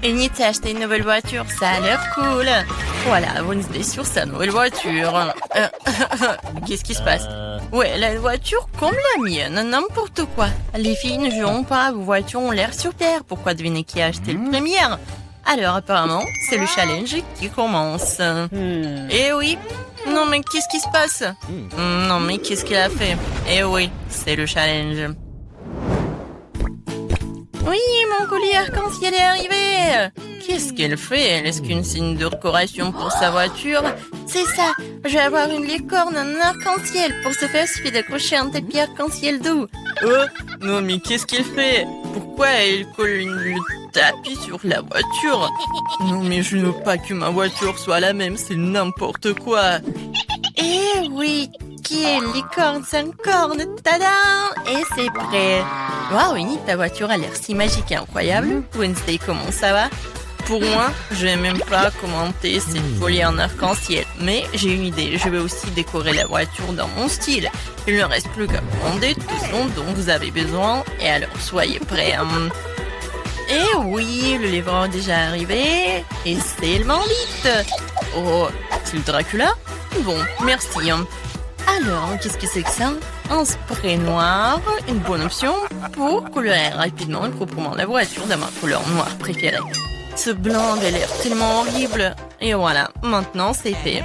Enid s'est acheté une nouvelle voiture, ça a l'air cool. Voilà, Wednesday sur sa nouvelle voiture. Qu'est-ce qui se passe? Ouais, la voiture comme la mienne, n'importe quoi. Les filles ne joueront pas, vos voitures ont l'air super. Pourquoi devinez qui a acheté le premier? Alors apparemment, c'est le challenge qui commence. Eh oui. Non mais qu'est-ce qui se passe? Non mais qu'est-ce qu'elle a fait? Eh oui, c'est le challenge. Oui, mon collier arc-en-ciel est arrivé. Qu'est-ce qu'elle fait? Est-ce qu'une signe de décoration pour sa voiture? C'est ça, je vais avoir une licorne en arc-en-ciel. Pour ce faire, il suffit d'accrocher un tapis arc-en-ciel doux. Oh, non mais qu'est-ce qu'elle fait? Pourquoi elle colle le tapis sur la voiture? Non mais je ne veux pas que ma voiture soit la même, c'est n'importe quoi. Eh oui, qui est licorne sans corne? Tada! Et c'est prêt. Waouh, Enid, ta voiture a l'air si magique et incroyable. Wednesday, comment ça va? Pour moi, je vais même pas commenter cette folie en arc-en-ciel. Mais j'ai une idée, je vais aussi décorer la voiture dans mon style. Il ne reste plus qu'à commander tout ce dont vous avez besoin. Et alors, soyez prêts. Et oui, le livreur est déjà arrivé. Et c'est le Manlite. Oh, c'est le Dracula? Bon, merci. Alors, qu'est-ce que c'est que ça? Un spray noir, une bonne option pour colorer rapidement et proprement la voiture de ma couleur noire préférée. Ce blanc avait l'air tellement horrible. Et voilà, maintenant c'est fait.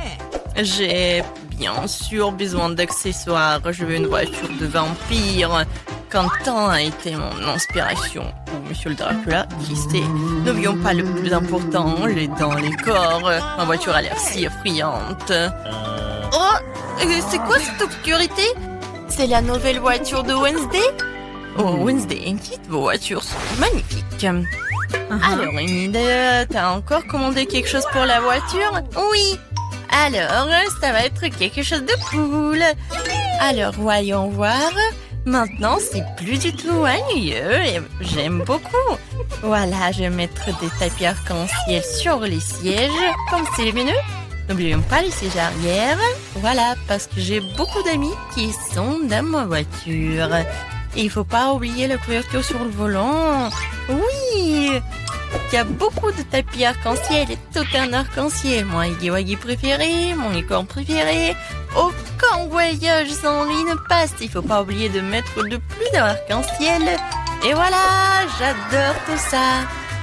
J'ai bien sûr besoin d'accessoires. Je veux une voiture de vampire. Quentin a été mon inspiration. Ou Monsieur le Dracula, qui sait. N'oublions pas le plus important, les dents, les corps. Ma voiture a l'air si effrayante. Oh, c'est quoi cette obscurité? C'est la nouvelle voiture de Wednesday? Oh, Wednesday, Enid, vos voitures sont magnifiques. Alors, Enid, t'as encore commandé quelque chose pour la voiture? Oui. Alors, ça va être quelque chose de cool. Alors, voyons voir. Maintenant, c'est plus du tout ennuyeux et j'aime beaucoup. Voilà, je vais mettre des tapis arc-en-ciel sur les sièges, comme c'est lumineux. N'oublions pas les sièges arrière. Voilà, parce que j'ai beaucoup d'amis qui sont dans ma voiture. Et il faut pas oublier la couverture sur le volant. Oui, il y a beaucoup de tapis arc-en-ciel et tout un arc-en-ciel. Mon Huggy Wuggy préféré, mon licorne préféré. Aucun voyage sans lui ne passe. Il faut pas oublier de mettre le plus d'arc-en-ciel. Et voilà, j'adore tout ça.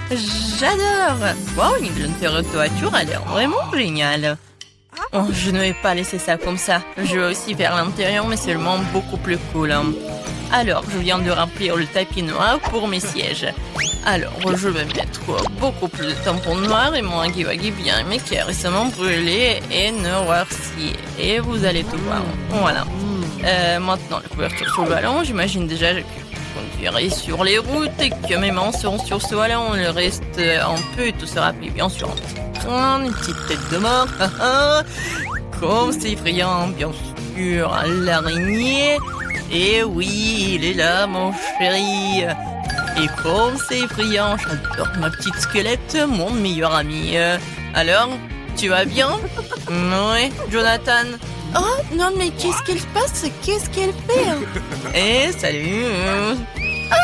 J'adore. Wow, l'intérieur de voiture a l'air vraiment génial. Oh, je ne vais pas laisser ça comme ça. Je vais aussi faire l'intérieur, mais seulement beaucoup plus cool. Alors, je viens de remplir le tapis noir pour mes sièges. Alors, je vais mettre beaucoup plus de tampons noirs et mon Huggy Wuggy bien aimé qui est récemment brûlé et noirci. Et vous allez tout voir. Voilà. Maintenant, la couverture sur le ballon, j'imagine déjà que je conduirai sur les routes et que mes mains seront sur ce ballon. Le reste, un peu, tout sera pris bien sûr. Une petite tête de mort. Comme c'est effrayant, bien sûr. L'araignée. Et oui, il est là, mon chéri. Et comme c'est effrayant, j'adore ma petite squelette, mon meilleur ami. Alors, tu vas bien? Oui, Jonathan. Oh, non, mais qu'est-ce qu'elle passe? Qu'est-ce qu'elle fait? Eh, salut. Ah,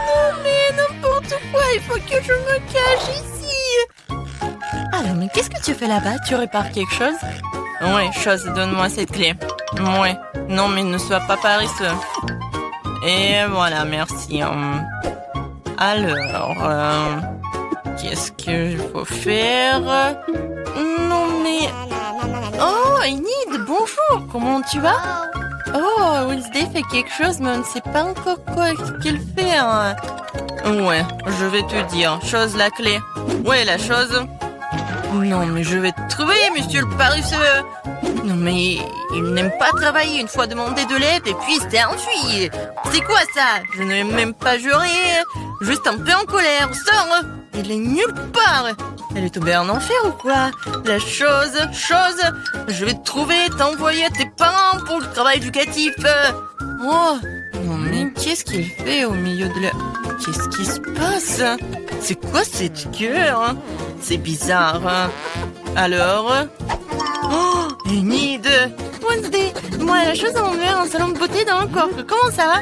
non, mais n'importe quoi, il faut que je me cache ici. Alors, mais qu'est-ce que tu fais là-bas? Tu répares quelque chose? Oui, chose, donne-moi cette clé. Oui, non, mais ne sois pas paresseux. Et voilà, merci. Alors, qu'est-ce qu'il faut faire? Non, mais... Oh, Enid, bonjour, comment tu vas? Oh, Wednesday fait quelque chose, mais on ne sait pas encore quoi qu'elle fait. Ouais, je vais te dire. Chose, la clé. Ouais, la chose... Non, mais je vais te trouver, monsieur le paresseux. Non, mais il n'aime pas travailler. Une fois demandé de l'aide et puis il s'est enfui. C'est quoi ça? Je n'ai même pas juré. Juste un peu en colère. Sors. Il est nulle part. Elle est tombée en enfer ou quoi? La chose, je vais te trouver, t'envoyer à tes parents pour le travail éducatif. Oh, non, mais qu'est-ce qu'il fait au milieu de la... Qu'est-ce qui se passe? C'est quoi cette gueule? C'est bizarre. Alors... Oh, Enid! Wednesday, moi la chose à m'enlever un salon de beauté dans le corps. Comment ça va?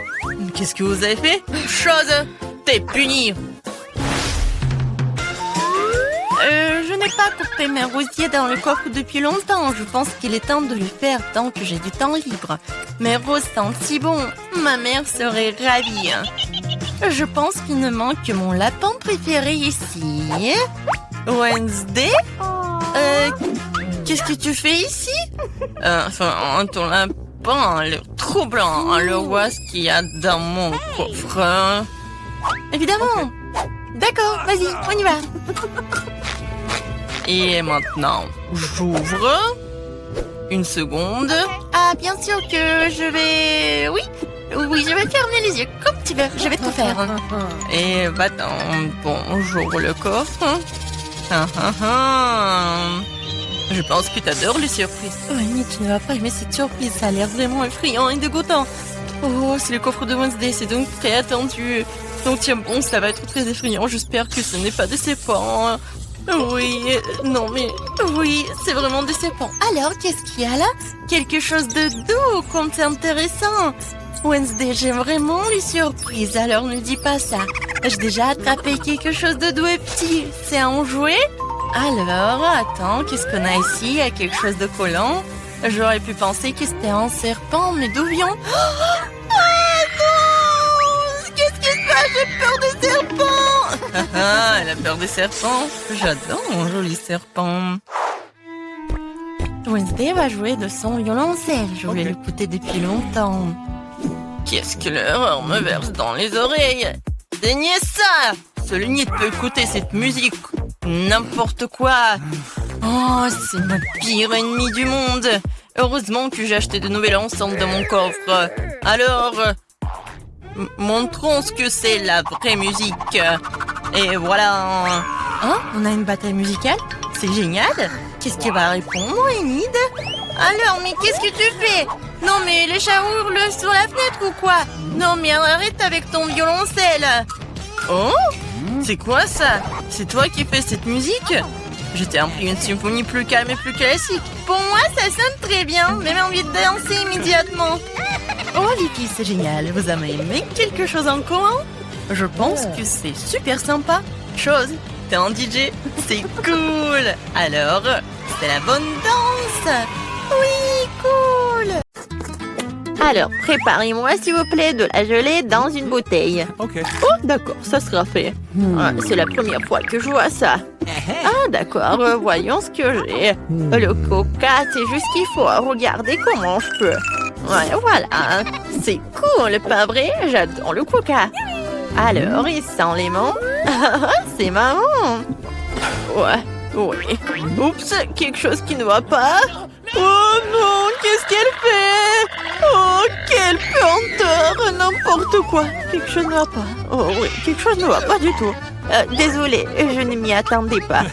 Qu'est-ce que vous avez fait? Chose, t'es puni. pas coupé mes rosiers dans le coffre depuis longtemps. Je pense qu'il est temps de le faire tant que j'ai du temps libre. Mes roses sentent si bon. Ma mère serait ravie. Je pense qu'il ne manque que mon lapin préféré ici. Wednesday? Qu'est-ce que tu fais ici? Ton lapin a l'air troublant. Alors, vois ce qu'il y a dans mon coffre. Évidemment. D'accord, vas-y, on y va. Et maintenant, j'ouvre. Une seconde. Ah, bien sûr que je vais... Oui, je vais fermer les yeux comme tu veux. Je vais tout faire. Et va-t'en. Bon, j'ouvre le coffre. Je pense que tu adores les surprises. Oh, Annie, tu ne vas pas aimer cette surprise. Ça a l'air vraiment effrayant et dégoûtant. Oh, c'est le coffre de Wednesday. C'est donc très attendu. Donc tiens bon, ça va être très effrayant. J'espère que ce n'est pas décevant. Oui, non mais... Oui, c'est vraiment décevant. Alors, qu'est-ce qu'il y a là? Quelque chose de doux, comme c'est intéressant. Wednesday, j'aime vraiment les surprises, alors ne dis pas ça. J'ai déjà attrapé quelque chose de doux et petit. C'est un jouet? Alors, attends, qu'est-ce qu'on a ici? Il y a quelque chose de collant. J'aurais pu penser que c'était un serpent, mais d'où vient? J'ai peur des serpents. Elle a peur des serpents. J'adore mon joli serpent. Wednesday va jouer de son violoncelle. Je voulais l'écouter depuis longtemps. Qu'est-ce que l'horreur me verse dans les oreilles? Daignez ça! Seul nid peut écouter cette musique. N'importe quoi. Oh, c'est mon pire ennemi du monde. Heureusement que j'ai acheté de nouvelles enceintes dans mon coffre. Alors... montrons ce que c'est la vraie musique. Et voilà. Hein? On a une bataille musicale? C'est génial. Qu'est-ce qui va répondre, Enid? Alors, mais qu'est-ce que tu fais? Non, mais les chats hurlent sur la fenêtre ou quoi? Non, mais arrête avec ton violoncelle. Oh? C'est quoi ça? C'est toi qui fais cette musique? Je t'ai appris une symphonie plus calme et plus classique. Pour moi, ça sonne très bien. Même envie de danser immédiatement. Oh les filles, c'est génial. Vous avez aimé quelque chose en commun? Je pense que c'est super sympa. Chose, t'es un DJ. C'est cool. Alors, c'est la bonne danse. Oui, cool. Alors, préparez-moi s'il vous plaît de la gelée dans une bouteille. Ok. Oh, d'accord, ça sera fait. Ah, c'est la première fois que je vois ça. Ah, d'accord, voyons ce que j'ai. Le coca, c'est juste ce qu'il faut. Regardez comment je peux. Ouais, voilà. C'est cool, pas vrai? J'adore le coca. Alors, il sent les menthes. C'est marrant. Ouais, oui. Oups, quelque chose qui ne va pas. Oh non, qu'est-ce qu'elle fait? Oh, quelle pesanteur, n'importe quoi. Quelque chose ne va pas. Oh oui, quelque chose ne va pas du tout. Désolée, je ne m'y attendais pas.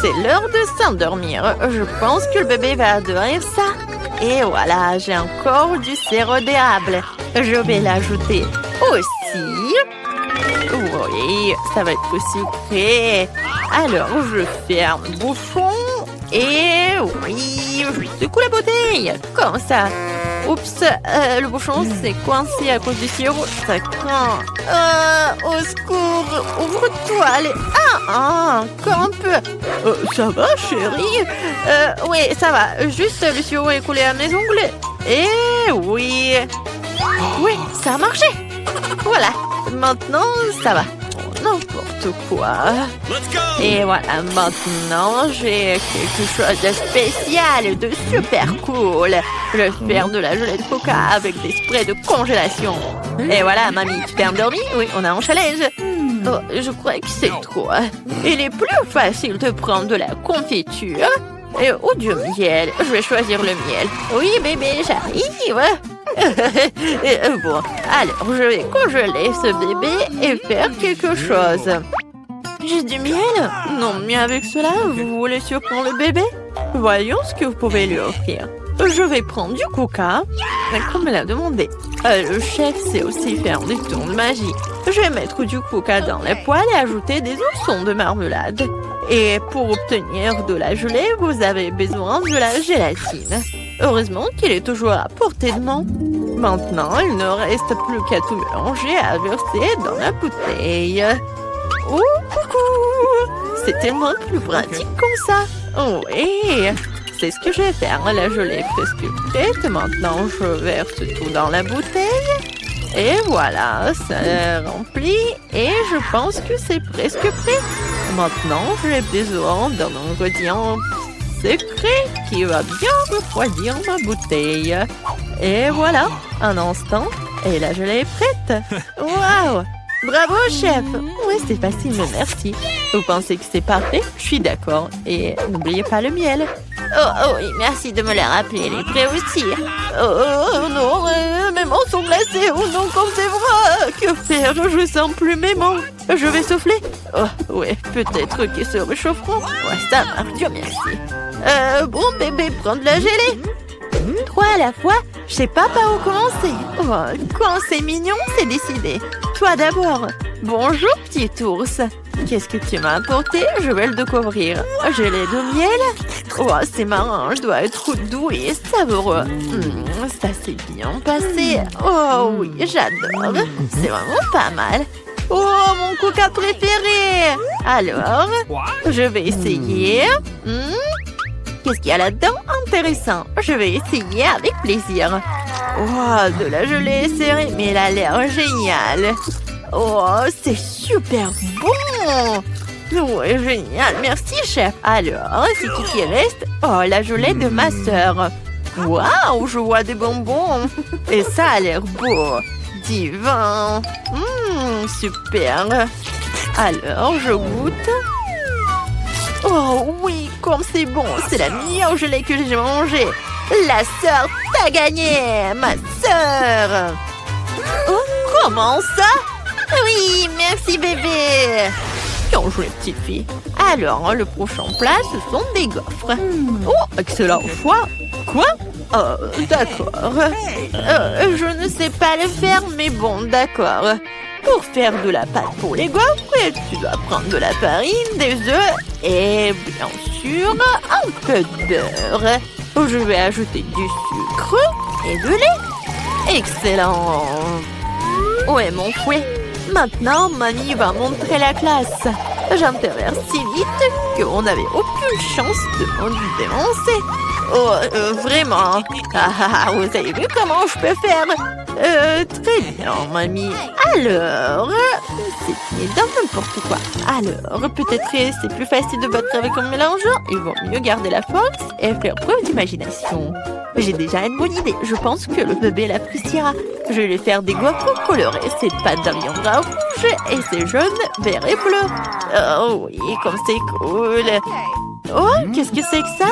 C'est l'heure de s'endormir. Je pense que le bébé va adorer ça. Et voilà, j'ai encore du sirop d'érable. Je vais l'ajouter aussi. Oui, ça va être sucré. Alors, je ferme le bouchon. Et oui, je secoue la bouteille. Comme ça. Oups, le bouchon s'est coincé à cause du sirop. Ça craint. Au secours, ouvre-toi. Allez. Encore un peu. Ça va, chérie? Oui, ça va. Juste le sirop est coulé à mes ongles. Et oui. Oui, ça a marché. Voilà. Maintenant, ça va. N'importe quoi. Et voilà, maintenant, j'ai quelque chose de spécial, de super cool. Je vais faire de la gelée de coca avec des sprays de congélation. Et voilà, mamie, tu t'es endormie? Oui, on a un challenge. Oh, je crois que c'est trop. Il est plus facile de prendre de la confiture ou du miel. Je vais choisir le miel. Oui, bébé, j'arrive. Bon, alors je vais congeler ce bébé et faire quelque chose. J'ai du miel? Non, mais avec cela, vous voulez surprendre le bébé? Voyons ce que vous pouvez lui offrir. Je vais prendre du coca, comme me l'a demandé. Le chef sait aussi faire des tours de magie. Je vais mettre du coca dans la poêle et ajouter des oursons de marmelade. Et pour obtenir de la gelée, vous avez besoin de la gélatine. Heureusement qu'il est toujours à portée de main. Maintenant, il ne reste plus qu'à tout mélanger et à verser dans la bouteille. Oh, coucou! c'est tellement plus pratique comme ça. Oui, c'est ce que je vais faire. La gelée est presque prête. Maintenant, je verse tout dans la bouteille. Et voilà, c'est rempli. Et je pense que c'est presque prêt. Maintenant, j'ai besoin d'un ingrédient secret qui va bien refroidir ma bouteille. Et voilà, un instant, et la gelée est prête. Waouh! Bravo, chef! Oui, c'est facile, mais merci. Vous pensez que c'est parfait? Je suis d'accord. Et n'oubliez pas le miel. Oh oui, merci de me le rappeler. Elle est prête aussi. Oh non, mes mains sont glacées. Oh non, comme c'est vrai. Que faire? Je sens plus mes mains. Je vais souffler. Oh oui, peut-être qu'ils se réchaufferont. Ouais, ça marche, Dieu merci. Bon bébé, prends de la gelée. 3 à la fois, je sais pas par où commencer. Oh, quand c'est mignon, c'est décidé. Toi d'abord. Bonjour, petit ours. Qu'est-ce que tu m'as apporté? Je vais le découvrir. Gelée de miel? Oh, c'est marrant, je dois être doux et savoureux. Ça s'est bien passé. Oh oui, j'adore. C'est vraiment pas mal. Oh, mon coca préféré. Alors, je vais essayer. Qu'est-ce qu'il y a là-dedans? Intéressant. Je vais essayer avec plaisir. Oh, de la gelée serrée, mais elle a l'air géniale. Oh, c'est super bon. Oui, génial. Merci, chef. Alors, c'est qui reste? Oh, la gelée de ma sœur. Waouh, je vois des bonbons. Et ça a l'air beau. Divin. Super. Alors, je goûte. Oh oui, comme c'est bon, c'est la meilleure gelée que j'ai mangée. La sœur, t'as gagné, ma sœur. Oh, comment ça? Oui, merci bébé. Bien joué, petite fille. Alors, le prochain plat, ce sont des gaufres. Oh, excellent choix. Quoi? D'accord. Je ne sais pas le faire, mais bon, d'accord. Pour faire de la pâte pour les gaufres, tu dois prendre de la farine, des œufs et bien sûr un peu de beurre. Je vais ajouter du sucre et de lait. Excellent. Ouais, mon fouet. Maintenant, mamie va montrer la classe. J'interviens si vite qu'on n'avait aucune chance de me dénoncer. Oh, vraiment. Vous avez vu comment je peux faire? Très bien, mamie. Alors, c'est dans n'importe quoi. Alors, peut-être c'est plus facile de battre avec un mélangeant. Il vaut mieux garder la force et faire preuve d'imagination. J'ai déjà une bonne idée. Je pense que le bébé l'appréciera. Je vais lui faire des gaufres colorées. Cette pâte deviendra rouge et c'est jaune, vert et bleu. Oh oui, comme c'est cool. Oh, qu'est-ce que c'est que ça?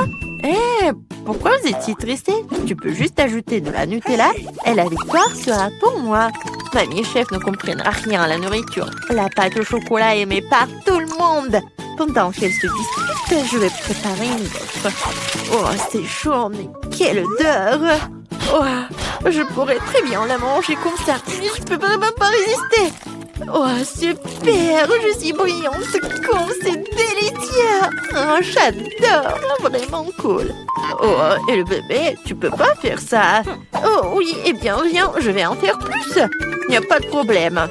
Pourquoi vous étiez tressé? Tu peux juste ajouter de la Nutella et la victoire sera pour moi. Mamie et chef ne comprennent rien à la nourriture. La pâte au chocolat est aimée par tout le monde. Pendant qu'elles se disputent, je vais préparer une gaufre. Oh, c'est chaud, mais quelle odeur! Oh, je pourrais très bien la manger comme ça, mais je peux vraiment pas résister. Oh, super! Je suis brillante, c'est délicieux! Oh, j'adore! Vraiment cool! Oh, et le bébé, tu peux pas faire ça! Oh oui, eh bien, viens, je vais en faire plus! Il n'y a pas de problème!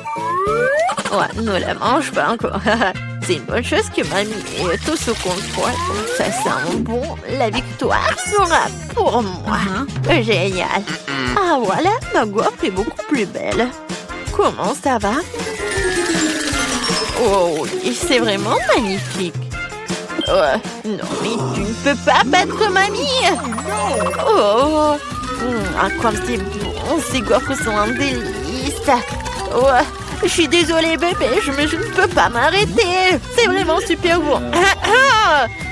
Ouais, ne la mange pas encore! C'est une bonne chose que mamie ait tout sous contrôle. Ça sent bon. La victoire sera pour moi! Génial! Ah, voilà, ma gaufre est beaucoup plus belle! Comment ça va? Oh, c'est vraiment magnifique. Non, mais tu ne peux pas battre mamie. Oh, comme c'est bon, ces gaufres sont un délice. Oh, je suis désolée, bébé, mais je ne peux pas m'arrêter. C'est vraiment super bon.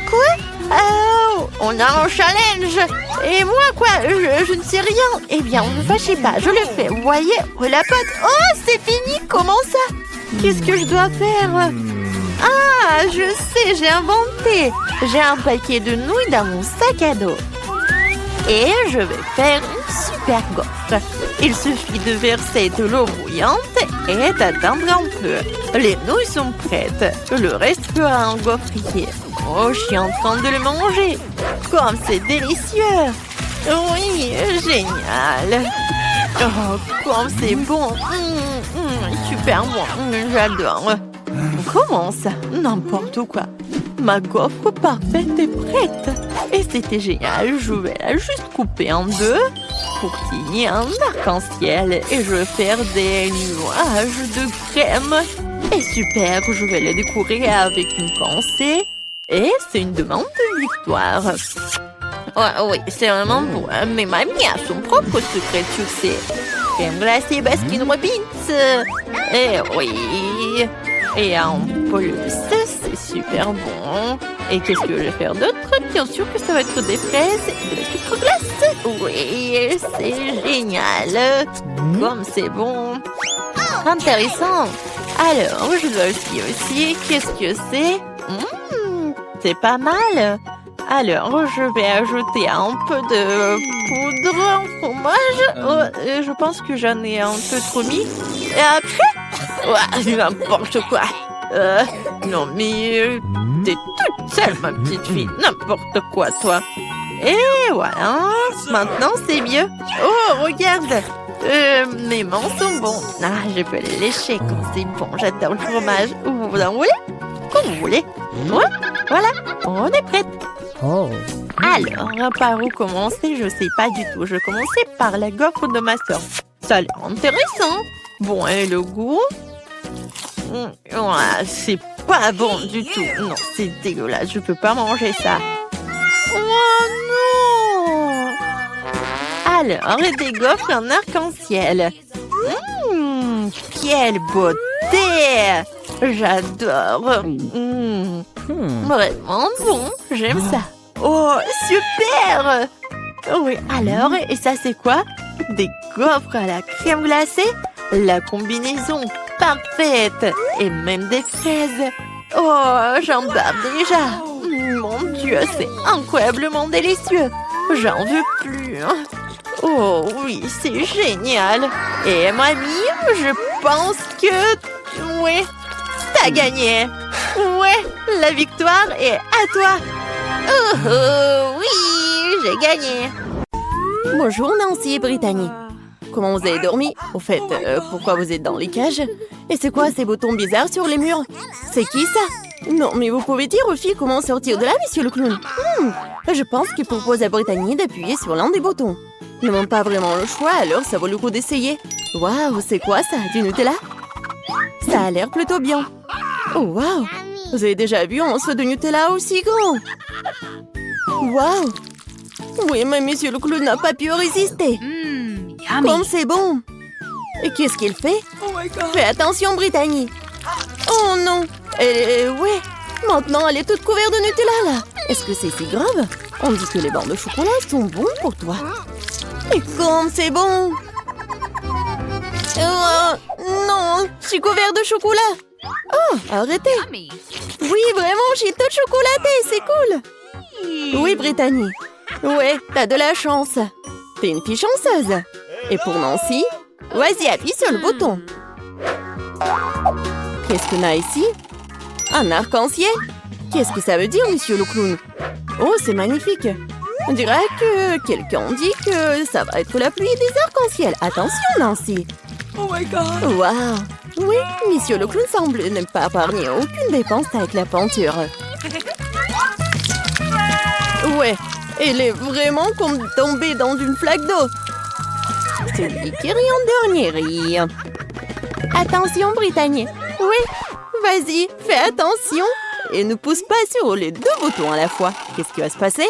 Quoi? Oh, on a un challenge. Et moi, quoi? Je ne sais rien. Eh bien, ne fâchez pas, je le fais. Vous voyez? La pâte. Oh, c'est fini. Comment ça? Qu'est-ce que je dois faire? Ah, je sais, j'ai inventé. J'ai un paquet de nouilles dans mon sac à dos. Et je vais faire une super gaufre. Il suffit de verser de l'eau bouillante et d'attendre un peu. Les nouilles sont prêtes. Le reste fera un gaufrier. Oh, je suis en train de le manger. Comme c'est délicieux. Oui, génial. Oh, comme c'est bon. Super bon. J'adore. Comment ça? N'importe quoi. Ma gaufre parfaite est prête. Et c'était génial. Je vais la juste couper en deux pour qu'il y ait un arc-en-ciel. Et je vais faire des nuages de crème. Et super, je vais les décorer avec une pensée. Et c'est une demande de victoire. Oh, oui, c'est vraiment beau, hein, mais mamie a son propre secret de succès. Crème glacée Baskin Robbins. Et oui. Et en plus, c'est super bon. Et qu'est-ce que je vais faire d'autre? Bien sûr que ça va être des fraises et de la sucre glace. Oui, c'est génial. Comme c'est bon. Intéressant. Alors, je dois aussi. Qu'est-ce que c'est? C'est pas mal. Alors, je vais ajouter un peu de poudre en fromage. Oh, je pense que j'en ai un peu trop mis. Et après, ouais, n'importe quoi. Non, mais t'es toute seule, ma petite fille. N'importe quoi, toi. Et voilà. Maintenant, c'est mieux. Oh, regarde. Mes mains sont bons. Ah, je peux les lécher quand c'est bon. J'adore le fromage. Vous en voulez? Comme vous voulez. Ouais, voilà. On est prête. Oh. Alors, par où commencer? Je sais pas du tout. Je vais commencer par la gaufre de ma soeur. Ça a l'air intéressant. Bon, et le goût? Ouais, c'est pas bon du tout. Non, c'est dégueulasse. Je peux pas manger ça. Oh non! Alors, des gaufres en arc-en-ciel. Quelle beauté! J'adore. Vraiment bon. J'aime ça. Oh, super! Oui, alors, et ça c'est quoi? Des gaufres à la crème glacée? La combinaison parfaite! Et même des fraises. Oh, j'en bave déjà. Mon Dieu, c'est incroyablement délicieux. J'en veux plus. Oh oui, c'est génial. Et mamie, je pense que... Oui, t'as gagné. Ouais, la victoire est à toi. Oh, oui, j'ai gagné. Bonjour Nancy et Brittany. Comment vous avez dormi? Au fait, pourquoi vous êtes dans les cages? Et c'est quoi ces boutons bizarres sur les murs? C'est qui ça? Non, mais vous pouvez dire aux filles comment sortir de là, monsieur le clown? Je pense qu'il propose à Brittany d'appuyer sur l'un des boutons. Ils n'ont pas vraiment le choix, alors ça vaut le coup d'essayer. Waouh, c'est quoi ça? Du Nutella? Ça a l'air plutôt bien. Oh, waouh! Vous avez déjà vu un seau de Nutella aussi grand? Waouh! Oui, mais monsieur le clown n'a pas pu résister. Comme c'est bon! Et qu'est-ce qu'il fait? Fais attention, Brittany! Oh non! Ouais! Maintenant, elle est toute couverte de Nutella, là! Est-ce que c'est si grave? On dit que les bancs de chocolat sont bons pour toi. Et comme c'est bon! Non! Je suis couverte de chocolat! Oh, arrêtez! Oui, vraiment, j'ai tout chocolaté, c'est cool! Oui, Brittany. Ouais, t'as de la chance. T'es une fille chanceuse. Et pour Nancy, vas-y, appuie sur le bouton. Qu'est-ce qu'on a ici? Un arc-en-ciel? Qu'est-ce que ça veut dire, monsieur le clown? Oh, c'est magnifique. On dirait que quelqu'un dit que ça va être la pluie des arcs-en-ciel. Attention, Nancy. Oh my god. Waouh. Oui, monsieur le clown semble ne pas épargner aucune dépense avec la peinture. Ouais, elle est vraiment comme tombée dans une flaque d'eau. Celui qui rit en dernier rit. Attention, Brittany. Oui, vas-y, fais attention. Et ne pousse pas sur les deux boutons à la fois. Qu'est-ce qui va se passer?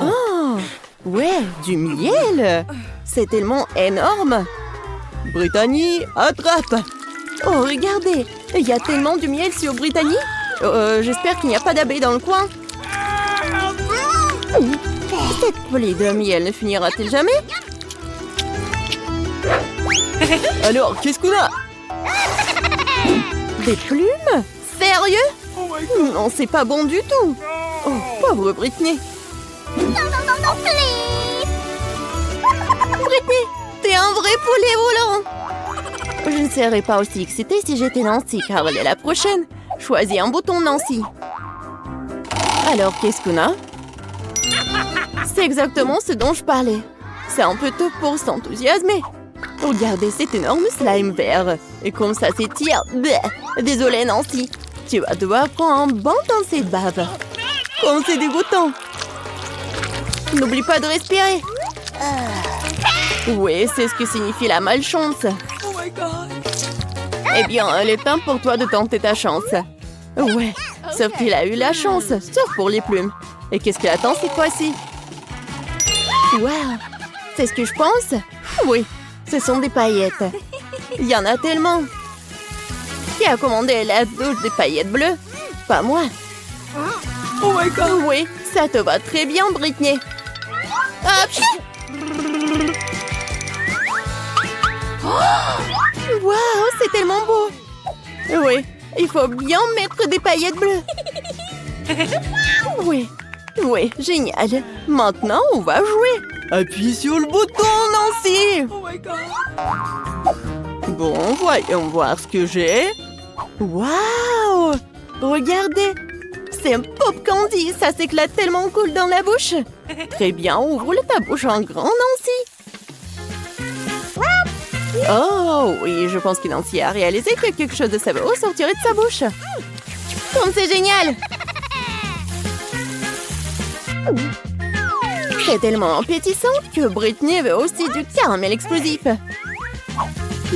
Oh, ouais, du miel. C'est tellement énorme. Brittany, attrape. Oh, regardez, il y a tellement de miel sur Brittany. J'espère qu'il n'y a pas d'abeilles dans le coin. Cette pluie de miel ne finira-t-elle jamais? Alors, qu'est-ce qu'on a? Des plumes? Sérieux? Non, c'est pas bon du tout. Oh, pauvre Brittany. Non, please. Brittany, t'es un vrai poulet volant. Je ne serais pas aussi excitée si j'étais Nancy, car elle est la prochaine. Choisis un bouton, Nancy. Alors, qu'est-ce qu'on a? C'est exactement ce dont je parlais. C'est un peu tôt pour s'enthousiasmer. Regardez cet énorme slime vert. Et comme ça s'étire. Désolée, Nancy. Tu vas devoir prendre un bon temps de bave. Comme c'est dégoûtant. N'oublie pas de respirer. Oui, c'est ce que signifie la malchance. Oh my god. Eh bien, il est temps pour toi de tenter ta chance. Ouais, sauf qu'il a eu la chance, sauf pour les plumes. Et qu'est-ce qu'il attend cette fois-ci? Waouh, c'est ce que je pense? Oui, ce sont des paillettes. Il y en a tellement. Qui a commandé la douche des paillettes bleues? Pas moi. Oh my god. Oui, ça te va très bien, Britney. Hop. Waouh, c'est tellement beau. Oui, il faut bien mettre des paillettes bleues. Oui, oui, génial. Maintenant, on va jouer. Appuie sur le bouton, Nancy. Oh my god. Bon, voyons voir ce que j'ai. Waouh! Regardez! C'est un pop candy, ça s'éclate tellement cool dans la bouche. Très bien, ouvre ta bouche en grand, Nancy. Oh oui, je pense que Nancy a réalisé que quelque chose de savoureux sortirait de sa bouche. Comme c'est génial! C'est tellement appétissant que Britney veut aussi du caramel explosif.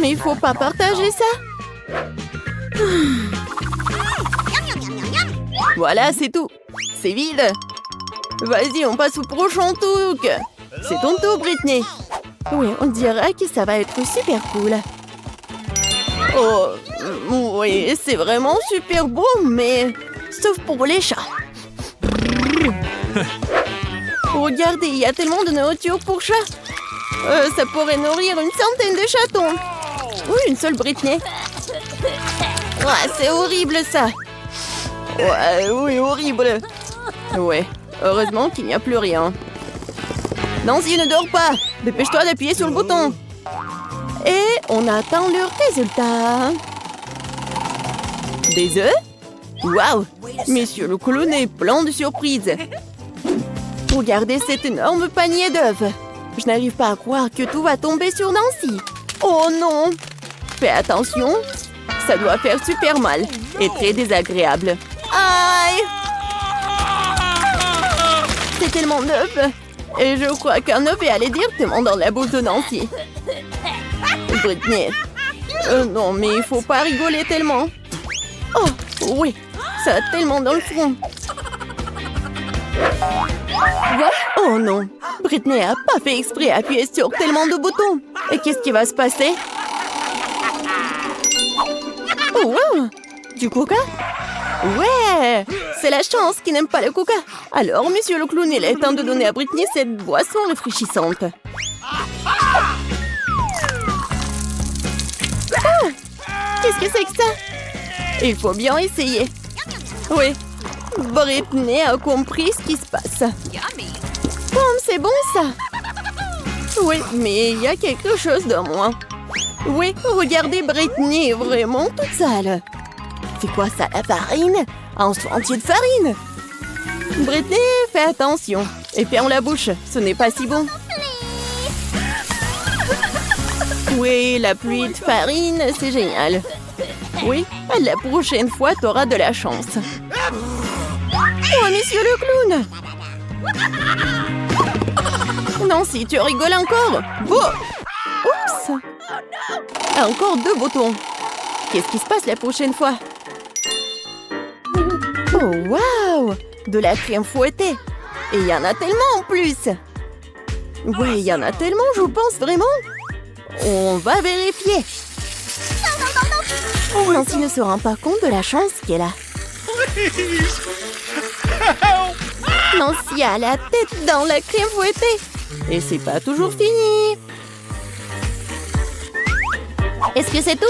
Mais il faut pas partager ça. Voilà, c'est tout. C'est vide. Vas-y, on passe au prochain truc. C'est ton tour, Britney. Oui, on dirait que ça va être super cool. Oh, oui, c'est vraiment super beau, mais... Sauf pour les chats. Regardez, il y a tellement de nourriture pour chats. Ça pourrait nourrir une centaine de chatons. Oui, une seule Britney. Ouais, c'est horrible, ça. Ouais, oui, horrible. Ouais, heureusement qu'il n'y a plus rien. Nancy, ne dors pas. Dépêche-toi d'appuyer sur le bouton. Et on attend le résultat. Des œufs? Waouh! Monsieur le clown est plein de surprises. Regardez cet énorme panier d'œufs. Je n'arrive pas à croire que tout va tomber sur Nancy. Oh non! Fais attention. Ça doit faire super mal et très désagréable. Aïe! C'est tellement neuf. Et je crois qu'un œuf est allé directement dans la bouche de Nancy. Britney. Non, mais il faut pas rigoler tellement. Oh, oui. Ça a tellement dans le front. Oh non. Britney a pas fait exprès d'appuyer sur tellement de boutons. Et qu'est-ce qui va se passer? Oh, wow. Du coca? Ouais! C'est la chance qui n'aime pas le coca. Alors, monsieur le clown, il est temps de donner à Britney cette boisson rafraîchissante. Ah! Qu'est-ce que c'est que ça? Il faut bien essayer. Oui, Britney a compris ce qui se passe. C'est bon, ça? Oui, mais il y a quelque chose de moins. Oui, regardez, Britney est vraiment toute sale. C'est quoi ça, la farine? Un seau entier de farine? Britney, fais attention. Et ferme la bouche, ce n'est pas si bon. Oui, la pluie de farine, c'est génial. Oui, la prochaine fois, t'auras de la chance. Oh, monsieur le clown! Nancy, tu rigoles encore? Bon! Oups! Encore 2 boutons. Qu'est-ce qui se passe la prochaine fois? Oh, waouh! De la crème fouettée. Et il y en a tellement en plus. Ouais, il y en a tellement, je pense vraiment. On va vérifier. Nancy ne se rend pas compte de la chance qu'elle a. Nancy a la tête dans la crème fouettée. Et c'est pas toujours fini. Est-ce que c'est tout?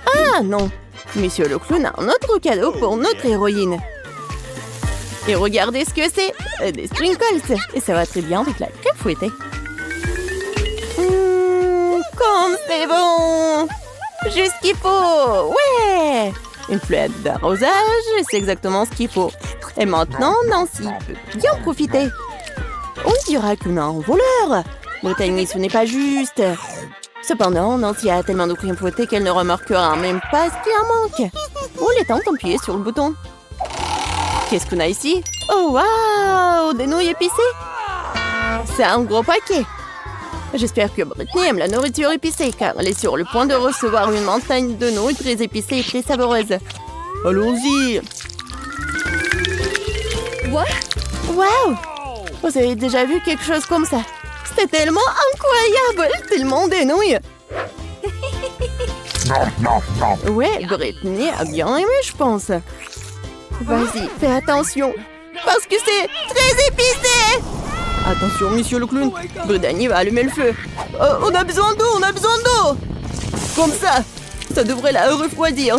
Ah non. Monsieur le clown a un autre cadeau pour notre héroïne. Et regardez ce que c'est. Des sprinkles. Et ça va très bien avec la crème fouettée. Comme c'est bon. Juste ce qu'il faut. Ouais. Une fleur d'arrosage, c'est exactement ce qu'il faut. Et maintenant, Nancy peut bien profiter. On dira qu'on a un voleur. Brittany, ce n'est pas juste. Cependant, Nancy a tellement de crème fouettée qu'elle ne remarquera même pas ce qu'il en manque. Oh, il est temps d'appuyer sur le bouton. Qu'est-ce qu'on a ici? Oh, waouh! Des nouilles épicées! C'est un gros paquet! J'espère que Britney aime la nourriture épicée, car elle est sur le point de recevoir une montagne de nouilles très épicées et très savoureuses. Allons-y! Waouh! Vous avez déjà vu quelque chose comme ça? C'était tellement incroyable! Tellement des nouilles! Ouais, Britney a bien aimé, je pense. Vas-y, fais attention, parce que c'est très épicé! Attention, monsieur le clown, Brittany va allumer le feu. On a besoin d'eau, on a besoin d'eau! Comme ça devrait la refroidir.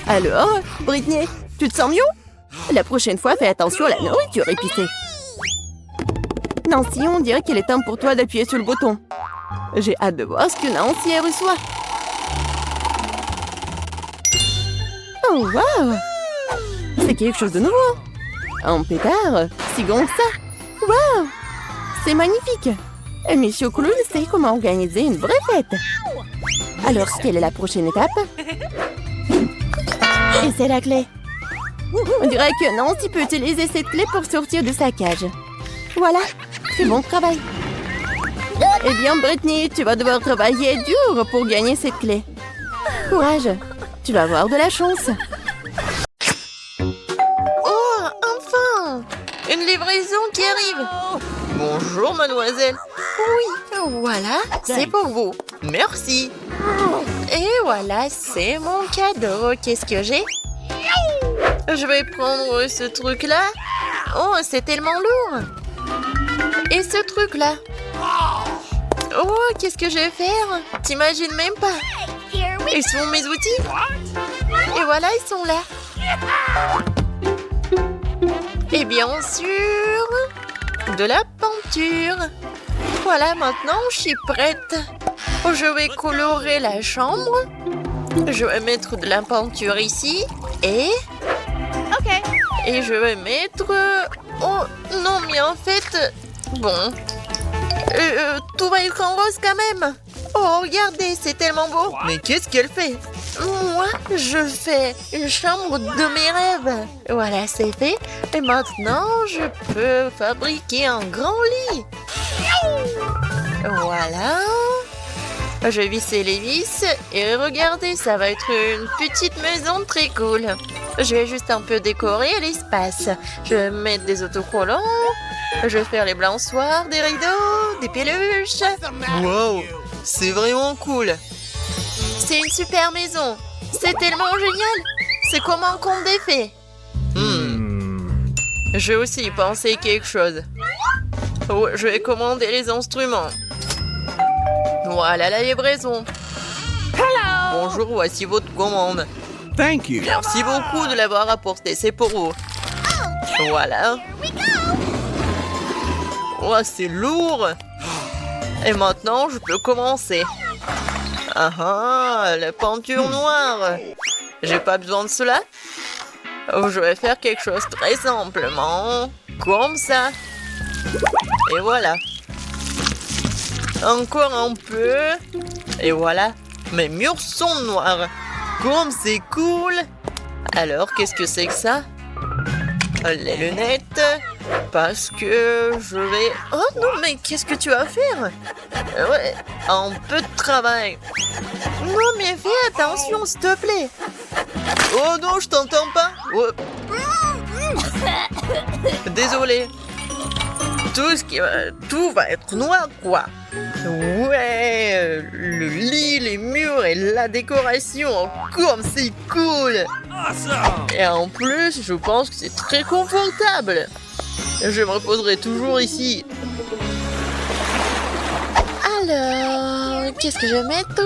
Alors, Britney, tu te sens mieux? La prochaine fois, fais attention à la nourriture épicée. Nancy, on dirait qu'il est temps pour toi d'appuyer sur le bouton. J'ai hâte de voir ce que Nancy reçoit. Oh, waouh! C'est quelque chose de nouveau. Un pétard, si grand que ça. Waouh! C'est magnifique. Monsieur Clown sait comment organiser une vraie fête. Alors, quelle est la prochaine étape? Et c'est la clé. On dirait que Nancy peut utiliser cette clé pour sortir de sa cage. Voilà, c'est bon travail. Eh bien, Britney, tu vas devoir travailler dur pour gagner cette clé. Courage, tu vas avoir de la chance. Oh, enfin! Une livraison qui arrive. Bonjour, mademoiselle. Oui, voilà, c'est pour vous. Merci. Et voilà, c'est mon cadeau. Qu'est-ce que j'ai? Je vais prendre ce truc-là. Oh, c'est tellement lourd. Et ce truc-là. Oh, qu'est-ce que je vais faire? T'imagines même pas. Ils sont mes outils. Et voilà, ils sont là. Et bien sûr, de la peinture. Voilà, maintenant, je suis prête. Je vais colorer la chambre. Je vais mettre de la peinture ici. Et je vais mettre... Oh, non, mais en fait... Bon... tout va être en rose quand même. Oh, regardez, c'est tellement beau. Mais qu'est-ce qu'elle fait? Moi, je fais une chambre de mes rêves. Voilà, c'est fait. Et maintenant, je peux fabriquer un grand lit. Voilà. Je vais visser les vis. Et regardez, ça va être une petite maison très cool. Je vais juste un peu décorer l'espace. Je vais mettre des autocollants. Je vais faire les balançoires, des rideaux, des peluches. Wow, c'est vraiment cool. C'est une super maison. C'est tellement génial. C'est comme un conte des fées. J'ai aussi pensé quelque chose. Oh, je vais commander les instruments. Voilà la livraison. Bonjour, voici votre commande. Thank you. Merci beaucoup de l'avoir apporté, c'est pour vous. Voilà. Oh, c'est lourd. Et maintenant, je peux commencer. Ah, la peinture noire. J'ai pas besoin de cela. Oh, je vais faire quelque chose très simplement. Comme ça. Et voilà. Encore un peu. Et voilà. Mes murs sont noirs. Comme c'est cool. Alors, qu'est-ce que c'est que ça? Les lunettes. Parce que je vais... Oh non, mais qu'est-ce que tu vas faire? Ouais, un peu de travail. Non, mais fais attention, s'il te plaît. Oh non, je t'entends pas. Oh. Désolé. Tout va être noir, quoi. Ouais, le lit, les murs et la décoration. Comme c'est cool. Et en plus, je pense que c'est très confortable. Je me reposerai toujours ici. Alors, qu'est-ce que je vais mettre?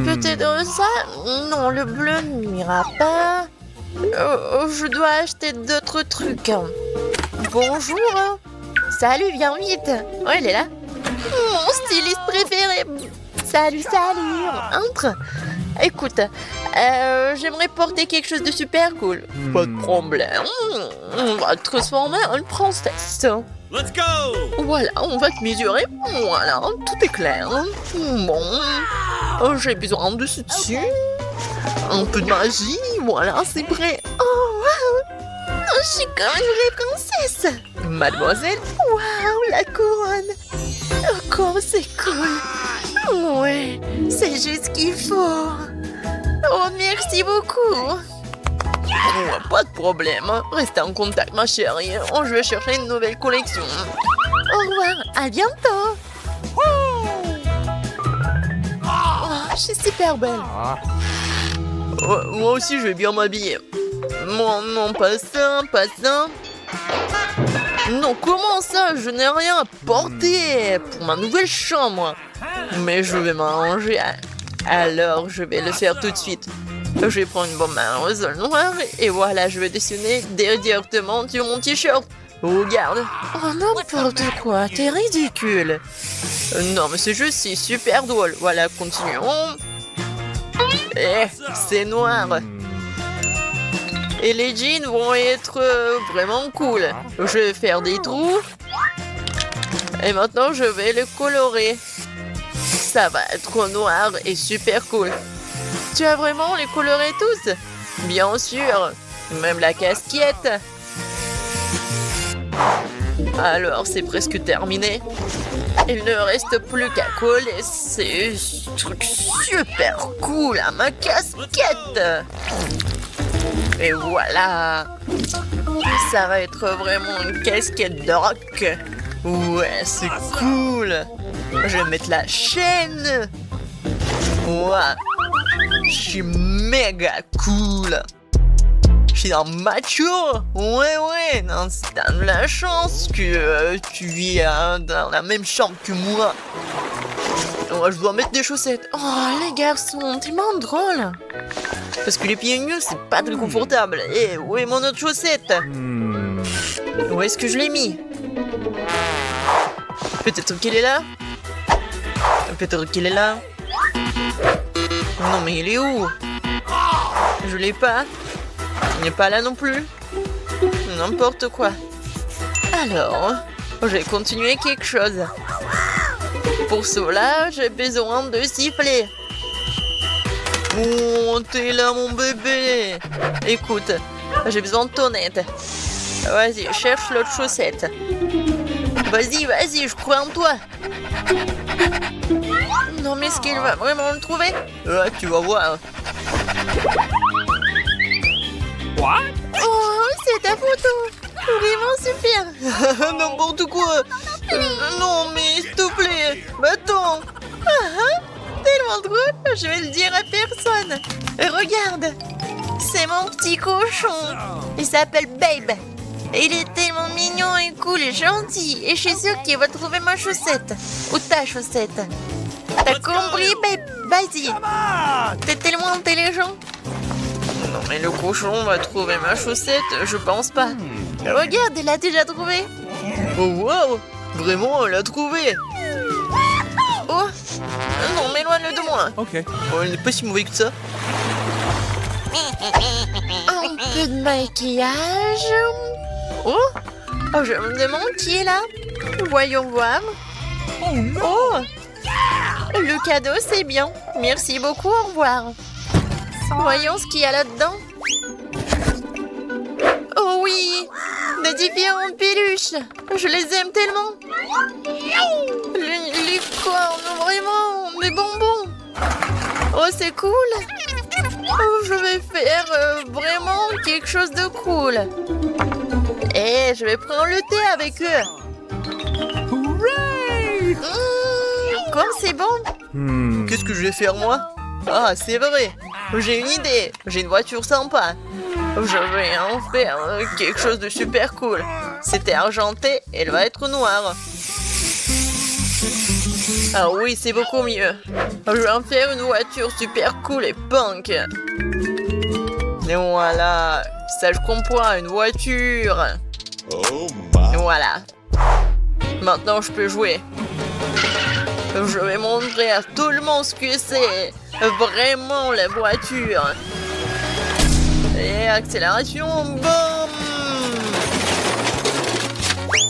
Peut-être ça? Non, le bleu n'ira pas. Je dois acheter d'autres trucs. Bonjour. Salut, viens vite. Oh, elle est là. Mon styliste préféré. Salut. Entre. Écoute, j'aimerais porter quelque chose de super cool. Pas de problème. On va te transformer en une princesse. Let's go! Voilà, on va te mesurer. Voilà, tout est clair. Bon, j'ai besoin de ceci. Un peu de magie. Voilà, c'est prêt. Oh, waouh! Je suis comme une vraie princesse. Mademoiselle, waouh, la couronne. Oh, comme c'est cool. Ouais, c'est juste ce qu'il faut. Oh, merci beaucoup. Oh, pas de problème. Restez en contact, ma chérie. Oh, je vais chercher une nouvelle collection. Au revoir, à bientôt. Oh, je suis super belle. Oh, moi aussi, je vais bien m'habiller. Non, non, pas ça, pas ça. Non, comment ça? Je n'ai rien à porter pour ma nouvelle chambre. Mais je vais m'arranger. Alors, je vais le faire tout de suite. Je vais prendre une bombe à aérosol noire et voilà, je vais dessiner directement sur mon t-shirt. Regarde. Oh, n'importe quoi, t'es ridicule. Non, mais c'est juste, c'est super drôle. Voilà, continuons. Eh, c'est noir. Et les jeans vont être vraiment cool. Je vais faire des trous. Et maintenant, je vais le colorer. Ça va être noir et super cool. Tu as vraiment les colorés tous? Bien sûr. Même la casquette. Alors, c'est presque terminé. Il ne reste plus qu'à coller ces trucs super cool à ma casquette. Et voilà. Ça va être vraiment une casquette de rock. Ouais, c'est cool. Je vais mettre la chaîne. Ouais. Je suis méga cool. Je suis un macho. Ouais. Non, t'as de la chance que tu vis dans la même chambre que moi. Ouais, je dois mettre des chaussettes. Oh, les garçons, tellement drôle. Parce que les pieds nus, c'est pas très confortable. Et où est mon autre chaussette? Où est-ce que je l'ai mis? Peut-être qu'elle est là? Peut-être qu'elle est là? Non, mais il est où? Je l'ai pas. Il n'est pas là non plus. N'importe quoi. Alors, je vais continuer quelque chose. Pour cela, j'ai besoin de siffler. Oh, t'es là, mon bébé. Écoute, j'ai besoin de ton aide. Vas-y, cherche l'autre chaussette. Vas-y, je crois en toi. Non, mais est-ce qu'il va vraiment le trouver? Ouais, tu vas voir. What? Oh, c'est ta photo. Vraiment super. N'importe quoi. Non, mais s'il te plaît. Attends. Tellement drôle. Je vais le dire à personne. Regarde. C'est mon petit cochon. Il s'appelle Babe. Il est tellement mignon et cool et gentil. Et je suis sûre qu'il va trouver ma chaussette. Ou ta chaussette. T'as compris, Babe? Vas-y. T'es tellement intelligent. Non, mais le cochon va trouver ma chaussette, je pense pas. Regarde, il l'a déjà trouvé. Oh, wow! Vraiment, elle l'a trouvé. Oh! Non, m'éloigne de moi. Ok. Oh, il n'est pas si mauvais que ça. Un peu de maquillage. Oh! Oh, je me demande qui est là. Voyons voir. Oh no! Oh! Le cadeau, c'est bien. Merci beaucoup, au revoir. Voyons ce qu'il y a là-dedans. Oh oui! Des différentes peluches. Je les aime tellement. Les cornes, vraiment. Des bonbons. Oh, c'est cool. Oh, je vais faire vraiment quelque chose de cool. Et je vais prendre le thé avec eux. Hooray! Comme c'est bon. Qu'est-ce que je vais faire, moi? Ah, c'est vrai. J'ai une idée. J'ai une voiture sympa. Je vais en faire quelque chose de super cool. C'était argenté, elle va être noire. Ah oui, c'est beaucoup mieux. Je vais en faire une voiture super cool et punk. Et voilà. Ça, je comprends, une voiture. Oh my. Voilà. Maintenant, je peux jouer. Je vais montrer à tout le monde ce que c'est. Vraiment, la voiture. Et accélération, boum!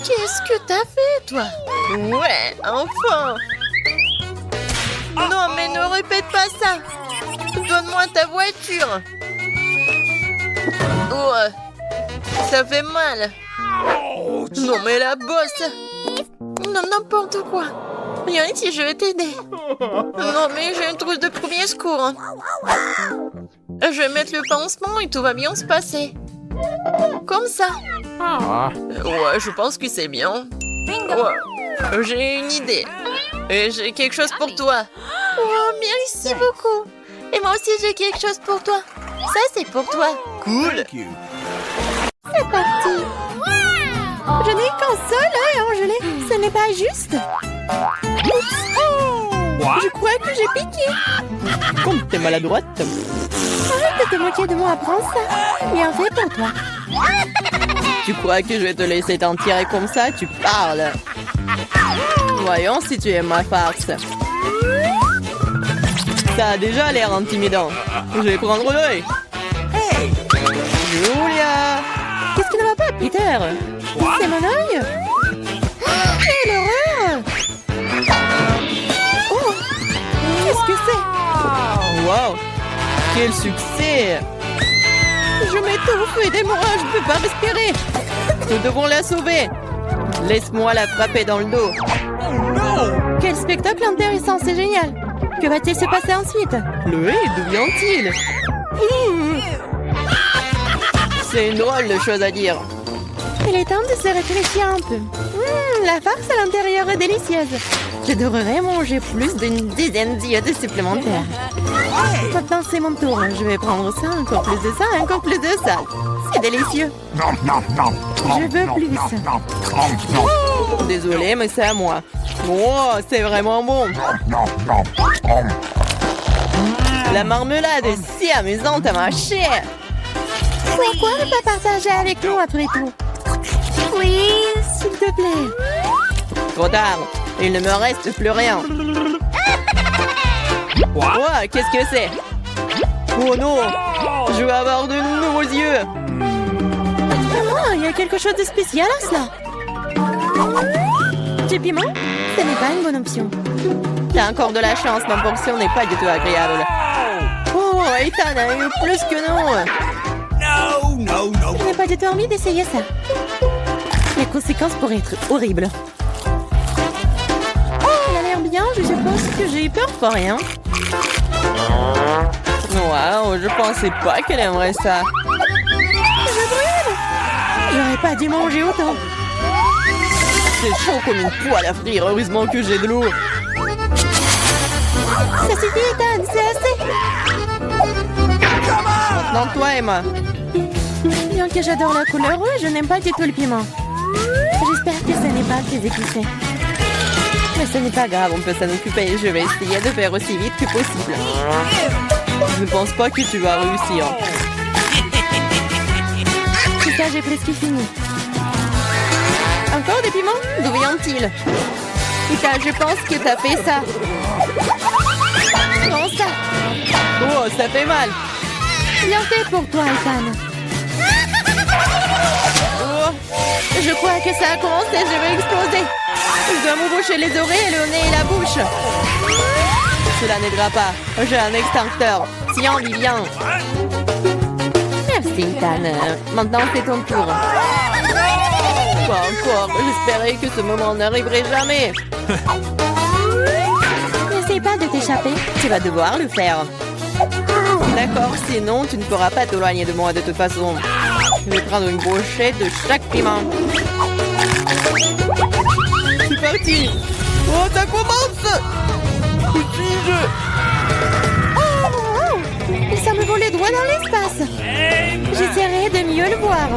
Qu'est-ce que t'as fait, toi? Ouais, enfin! Non, mais ne répète pas ça! Donne-moi ta voiture! Oh, ça fait mal. Non mais la bosse. Non, n'importe quoi. Viens ici, je vais t'aider. Non mais j'ai une trousse de premier secours. Je vais mettre le pansement et tout va bien se passer. Comme ça. Ouais, je pense que c'est bien. Ouais, j'ai une idée. Et j'ai quelque chose pour toi. Oh, merci beaucoup. Et moi aussi, j'ai quelque chose pour toi. Ça, c'est pour toi. Cool. Thank you. C'est parti. Je n'ai qu'un seul œil, Angèle. Ce n'est pas juste. Oups. What? Je crois que j'ai piqué. Comme t'es maladroite. Arrête de te moquer de moi, prends ça. Bien fait pour toi. Tu crois que je vais te laisser t'en tirer comme ça? Tu parles. Voyons si tu aimes ma farce. Ça a déjà l'air intimidant. Je vais prendre l'œil. Hey! Julia! Qu'est-ce qui ne va pas, Peter? C'est mon œil. Quelle horreur. Oh, qu'est-ce que c'est? Wow! Quel succès! Je m'étouffe, aidez-moi, je ne peux pas respirer. Nous devons la sauver. Laisse-moi la frapper dans le dos. Oh no! Quel spectacle intéressant, c'est génial. Que va-t-il se passer ensuite? Le hé, d'où vient-il? C'est une drôle de chose à dire. Il est temps de se réfléchir un peu. La farce à l'intérieur est délicieuse. Je devrais manger plus d'une dizaine d'iodes supplémentaires. Maintenant, c'est mon tour. Je vais prendre ça, encore plus de ça, encore plus de ça. C'est délicieux. Je veux plus. Désolée, mais c'est à moi. Oh, c'est vraiment bon. La marmelade est si amusante à mâcher. Pourquoi ne pas partager avec nous après tout? Please. S'il te plaît. Trop tard. Il ne me reste plus rien. What? Oh, qu'est-ce que c'est? Oh non! Je vais avoir de nouveaux yeux. Ah, il y a quelque chose de spécial à cela. Du piment? Ce n'est pas une bonne option. T'as encore de la chance, ma portion n'est pas du tout agréable. Oh, Ethan a eu plus que nous. No! Je n'ai pas du tout envie d'essayer ça. Les conséquences pourraient être horribles. Elle a l'air bien, je suppose que j'ai eu peur pour rien. Wow, je pensais pas qu'elle aimerait ça. Je brûle! J'aurais pas dû manger autant. C'est chaud comme une poêle à frire. Heureusement que j'ai de l'eau. Ça suffit, Ethan, c'est assez. Maintenant, toi, Emma. Bien que j'adore la couleur rouge, je n'aime pas du tout le piment. J'espère que ce n'est pas très épicé. Mais ce n'est pas grave, on peut s'en occuper. Je vais essayer de faire aussi vite que possible. Je ne pense pas que tu vas réussir. C'est ça, j'ai presque fini. Encore des piments? D'où vient-il? Ethan, je pense que t'as fait ça. Prends ça. Oh, ça fait mal. Bien fait pour toi, Ethan. Oh, Je crois que ça a commencé, je vais exploser. je dois me boucher les oreilles, le nez et la bouche. Cela n'aidera pas. J'ai un extincteur. Tiens, Vivian. Merci, Ethan. Maintenant, c'est ton tour. Pas encore. J'espérais que ce moment n'arriverait jamais. N'essaie pas de t'échapper. Tu vas devoir le faire. D'accord, sinon tu ne pourras pas t'éloigner de moi de toute façon. Je vais prendre une brochette de chaque piment. C'est parti. Oh, ça commence. Il semble voler droit dans l'espace. J'essaierai de mieux le voir.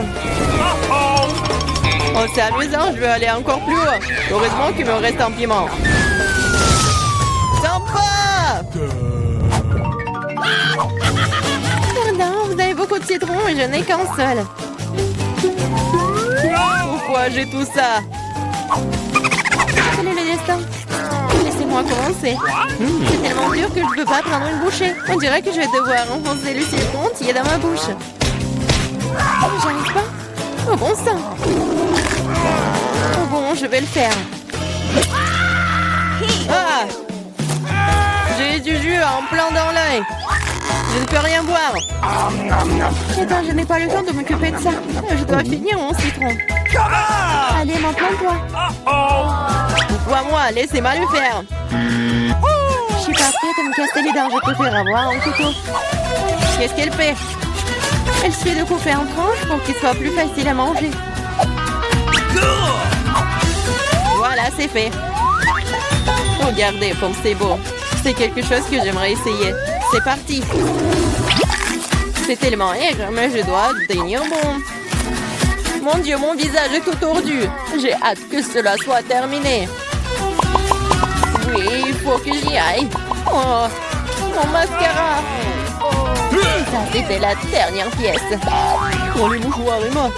Oh, c'est amusant, je vais aller encore plus haut. Heureusement qu'il me reste un piment. Sympa. Pardon, vous avez beaucoup de citron et je n'ai qu'un seul. Pourquoi j'ai tout ça? Quel est le destin? Laissez-moi commencer. C'est tellement dur que je ne peux pas prendre une bouchée. On dirait que je vais devoir enfoncer le citron entier dans ma bouche. J'arrive pas. Oh bon sang. Oh bon, je vais le faire. Ah! J'ai du jus en plein dans l'œil. Je ne peux rien boire. Attends, je n'ai pas le temps de m'occuper de ça. Je dois finir mon citron. Allez, maintenant toi. Moi, laissez-moi le faire. Je suis pas prête à me casser les dents. Je peux faire avoir un couteau. Qu'est-ce qu'elle fait? Elle suffit de couper en tranches pour qu'il soit plus facile à manger. Voilà, c'est fait. Regardez comme c'est beau. C'est quelque chose que j'aimerais essayer. C'est parti. C'est tellement aigre, mais je dois tenir bon. Mon Dieu, mon visage est tout tordu. J'ai hâte que cela soit terminé. Oui, il faut que j'y aille. Oh, mon mascara. Ça, c'était la dernière pièce. Oh, les mouchoirs, Emma.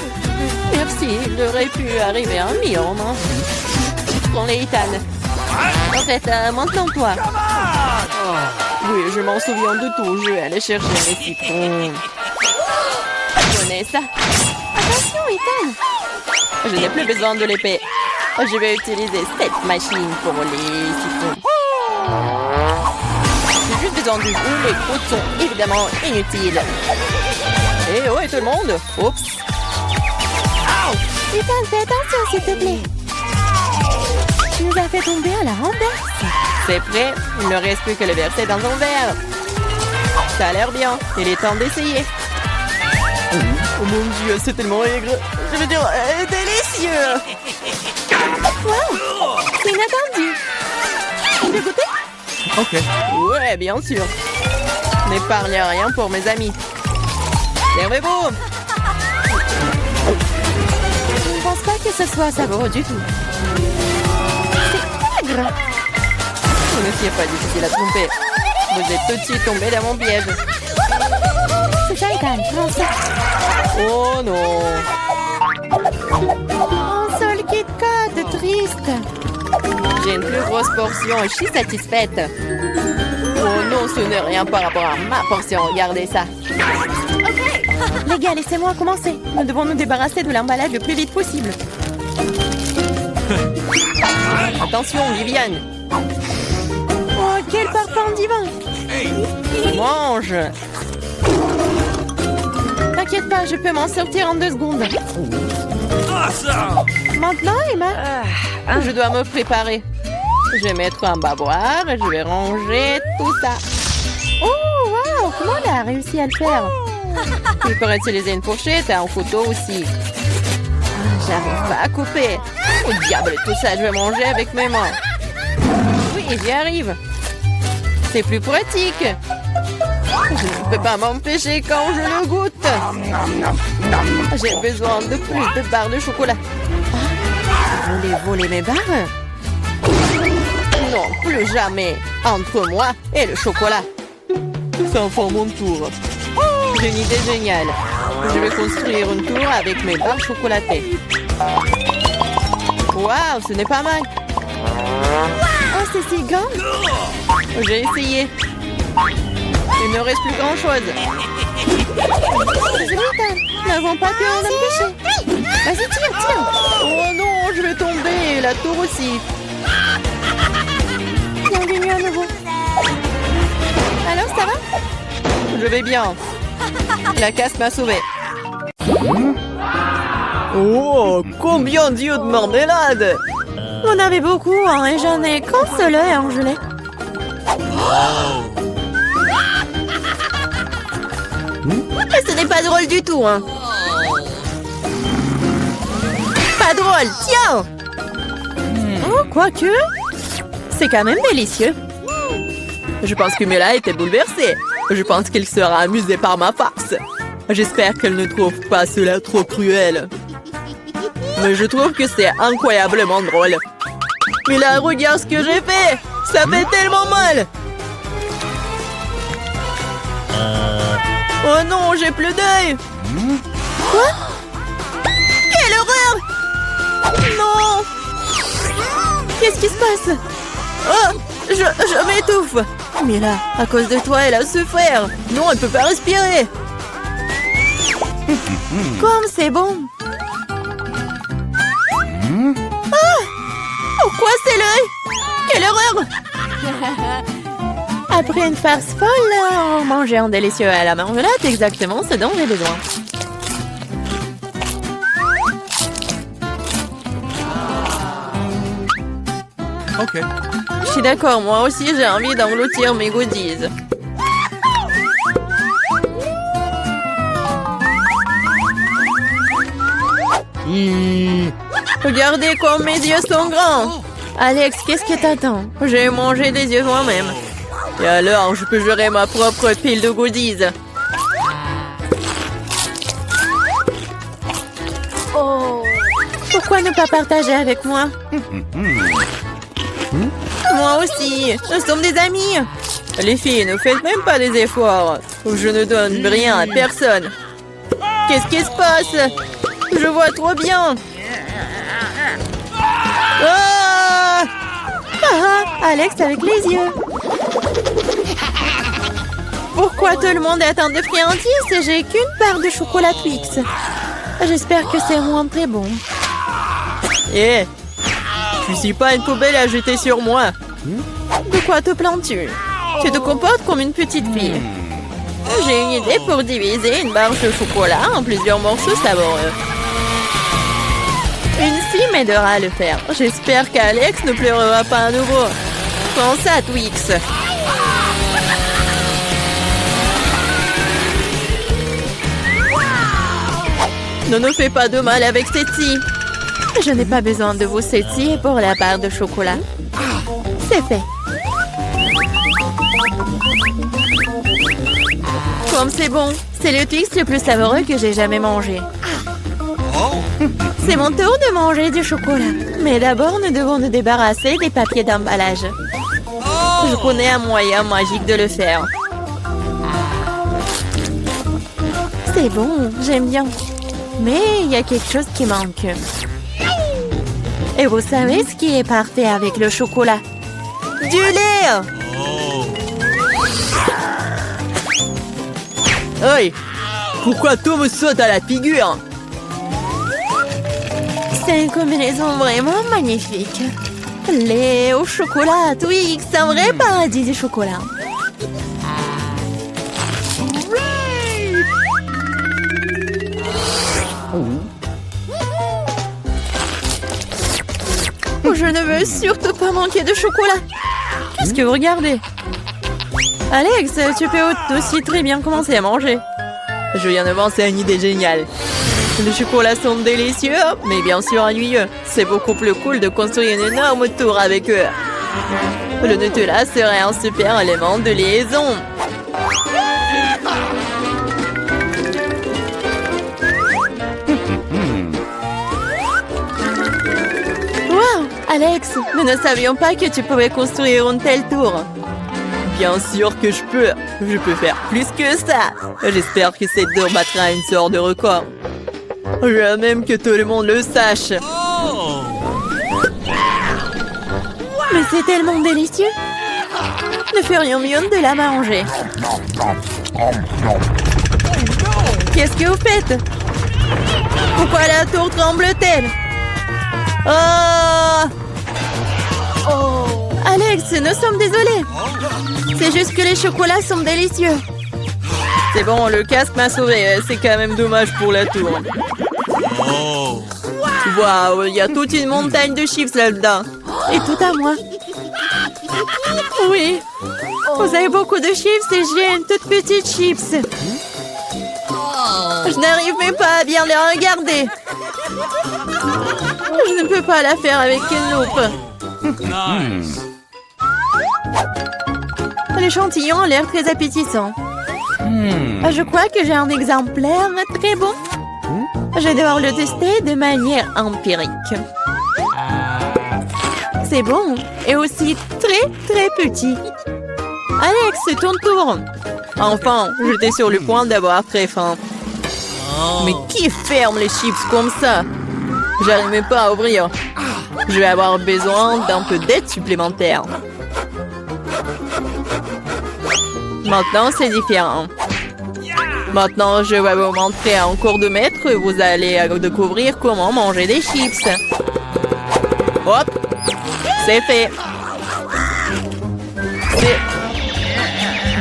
Merci, il aurait pu arriver un million, non? Prends les Ethan. En fait, maintenant toi. Oui, je m'en souviens de tout. Je vais aller chercher mes citrons. Prenez ça. Attention, Ethan. Je n'ai plus besoin de l'épée. Je vais utiliser cette machine pour les citrons. J'ai juste besoin du goût. Les croûtes sont évidemment inutiles. Et ouais, tout le monde. Oups. Ethan, fais attention, s'il te plaît. Tu nous as fait tomber à la renverse. C'est prêt. Il ne reste plus que le verser dans un verre. Ça a l'air bien. Il est temps d'essayer. Oh mon Dieu, c'est tellement aigre. Je veux dire, délicieux. Wow, c'est inattendu. Tu veux goûter? Ok. Ouais, bien sûr. N'épargne rien pour mes amis. Servez-vous. Je ne pense pas que ce soit savoureux du tout. C'est aigre. Ce n'est pas difficile à tromper. Vous êtes tout de suite tombé dans mon piège. C'est ça, Ethan. Prends ça. Oh non. Un seul Kit Kat, triste. J'ai une plus grosse portion et je suis satisfaite. Oh non, ce n'est rien par rapport à ma portion. Regardez ça. Les gars, laissez-moi commencer. Nous devons nous débarrasser de l'emballage le plus vite possible. Attention, Viviane. Oh, quel parfum divin. Mange. T'inquiète pas, je peux m'en sortir en 2 secondes. Maintenant, Emma, je dois me préparer. Je vais mettre un bavoir et je vais ranger tout ça. Oh, wow, comment elle a réussi à le faire? Il pourrait utiliser une fourchette et un couteau aussi. J'arrive pas à couper. Oh diable, tout ça, je vais manger avec mes mains. Oui, j'y arrive. C'est plus pratique. Je ne peux pas m'empêcher quand je le goûte. J'ai besoin de plus de barres de chocolat. Vous voulez voler mes barres? Non, plus jamais. Entre moi et le chocolat. C'est enfin mon tour. J'ai une idée géniale. Je vais construire une tour avec mes barres chocolatées. Waouh, ce n'est pas mal. Oh, c'est si grand. J'ai essayé. Il ne reste plus grand-chose. Désolé, Ethan. Nous n'avons pas pu en empêcher. Vas-y, tire. Oh non, je vais tomber. La tour aussi. Bienvenue à nouveau. Alors, ça va? Je vais bien. La casse m'a sauvé. Oh, combien d'yeux de marmelade! Vous en avez beaucoup, hein, et j'en ai qu'un seul œil en gelée. Ce n'est pas drôle du tout, hein. Pas drôle, tiens! Oh, quoique, c'est quand même délicieux. Je pense que Mela était bouleversée. Je pense qu'elle sera amusée par ma farce. J'espère qu'elle ne trouve pas cela trop cruel. Mais je trouve que c'est incroyablement drôle. Mais là, regarde ce que j'ai fait! Ça fait tellement mal! Oh non, j'ai plus d'œil! Quoi? Quelle horreur! Non! Qu'est-ce qui se passe? Oh! Je m'étouffe! Mais là, à cause de toi, elle a souffert! Non, elle peut pas respirer! Comme c'est bon! Oh, quoi c'est l'œil? Quelle horreur! Après une farce folle, manger un délicieux à la marmelade, exactement ce dont j'ai besoin. Okay. Je suis d'accord, moi aussi j'ai envie d'engloutir mes goodies. Regardez comme mes yeux sont grands. Alex, qu'est-ce que t'attends? J'ai mangé des yeux moi-même. Et alors, je peux gérer ma propre pile de goodies. Pourquoi ne pas partager avec moi? Moi aussi, nous sommes des amis. Les filles, ne faites même pas des efforts. Je ne donne rien à personne. Qu'est-ce qui se passe? Je vois trop bien. Ah! Ah, Alex avec les yeux. Pourquoi tout le monde attend de friandises et j'ai qu'une part de chocolat Twix? J'espère que c'est moins très bon. Eh, tu suis pas une poubelle à jeter sur moi. De quoi te plains-tu? Tu te comportes comme une petite fille. J'ai une idée pour diviser une barre de chocolat en plusieurs morceaux savoureux. Une fille m'aidera à le faire. J'espère qu'Alex ne pleurera pas à nouveau. Prends ça, Twix. Ne nous fais pas de mal avec cette scie. Je n'ai pas besoin de vos scie pour la barre de chocolat. C'est fait. Comme c'est bon, c'est le Twix le plus savoureux que j'ai jamais mangé. C'est mon tour de manger du chocolat. Mais d'abord, nous devons nous débarrasser des papiers d'emballage. Je connais un moyen magique de le faire. C'est bon, j'aime bien. Mais il y a quelque chose qui manque. Et vous savez ce qui est parfait avec le chocolat? Du lait! Oi! Pourquoi tout me saute à la figure? C'est une combinaison vraiment magnifique. Lait au chocolat, Twix, un vrai paradis du chocolat. Je ne veux surtout pas manquer de chocolat. Qu'est-ce que vous regardez? Alex, tu peux aussi très bien commencer à manger. Je viens de penser à une idée géniale. Les chocolats sont délicieux, mais bien sûr ennuyeux. C'est beaucoup plus cool de construire une énorme tour avec eux. Le Nutella serait un super élément de liaison. Wow, Alex, nous ne savions pas que tu pouvais construire une telle tour. Bien sûr que je peux. Je peux faire plus que ça. J'espère que cette tour battra une sorte de record. Je veux même que tout le monde le sache. Mais c'est tellement délicieux. Nous ferions mieux de la manger. Qu'est-ce que vous faites? Pourquoi la tour tremble-t-elle? Oh! Alex, nous sommes désolés. C'est juste que les chocolats sont délicieux. C'est bon, le casque m'a sauvé. C'est quand même dommage pour la tour. Waouh, il y a toute une montagne de chips là-dedans. Et tout à moi. Oui. Vous avez beaucoup de chips et j'ai une toute petite chips. Je n'arrive même pas à bien les regarder. Je ne peux pas la faire avec une loupe. Nice. L'échantillon a l'air très appétissant. Je crois que j'ai un exemplaire très bon. Je vais devoir le tester de manière empirique. C'est bon et aussi très très petit. Alex, c'est ton tour. Enfin, j'étais sur le point d'avoir très faim. Mais qui ferme les chips comme ça? J'arrive même pas à ouvrir. Je vais avoir besoin d'un peu d'aide supplémentaire. Maintenant, c'est différent. Maintenant, je vais vous montrer en cours de maître. Vous allez découvrir comment manger des chips. Hop! C'est fait.